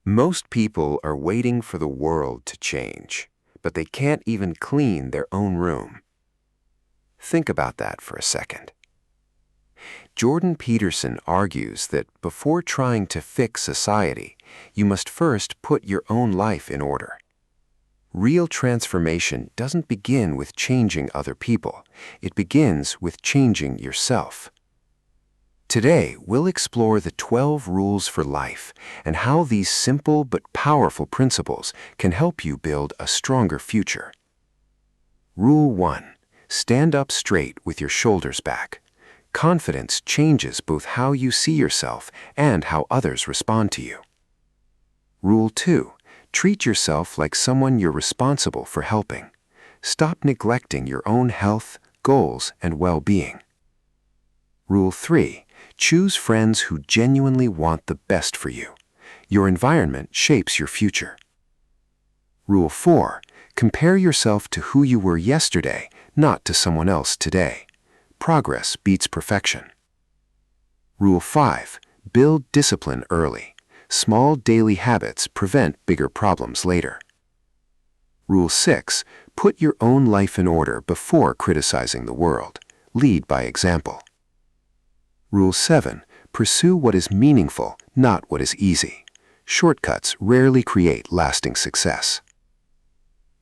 Most people are waiting for the world to change, but they can't even clean their own room. Think about that for a second. Jordan Peterson argues that before trying to fix society, you must first put your own life in order. Real transformation doesn't begin with changing other people. It begins with changing yourself. Today, we'll explore the 12 rules for life and how these simple but powerful principles can help you build a stronger future. Rule 1. Stand up straight with your shoulders back. Confidence changes both how you see yourself and how others respond to you. Rule 2. Treat yourself like someone you're responsible for helping. Stop neglecting your own health, goals, and well-being. Rule 3. Choose friends who genuinely want the best for you. Your environment shapes your future. Rule 4. Compare yourself to who you were yesterday, not to someone else today. Progress beats perfection. Rule 5. Build discipline early. Small daily habits prevent bigger problems later. Rule 6. Put your own life in order before criticizing the world. Lead by example. Rule 7. Pursue what is meaningful, not what is easy. Shortcuts rarely create lasting success.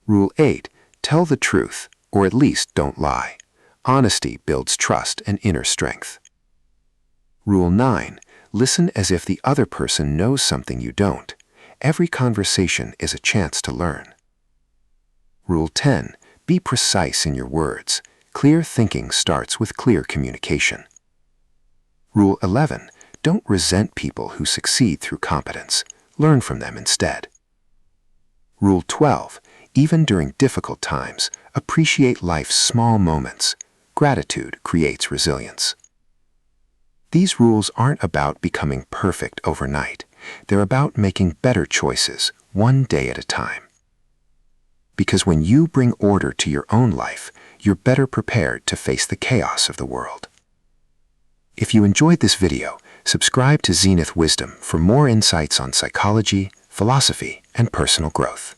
Rule 8. Tell the truth, or at least don't lie. Honesty builds trust and inner strength. Rule 9. Listen as if the other person knows something you don't. Every conversation is a chance to learn. Rule 10. Be precise in your words. Clear thinking starts with clear communication. Rule 11. Don't resent people who succeed through competence. Learn from them instead. Rule 12. Even during difficult times, appreciate life's small moments. Gratitude creates resilience. These rules aren't about becoming perfect overnight. They're about making better choices, one day at a time. Because when you bring order to your own life, you're better prepared to face the chaos of the world. If you enjoyed this video, subscribe to Zenith Wisdom for more insights on psychology, philosophy, and personal growth.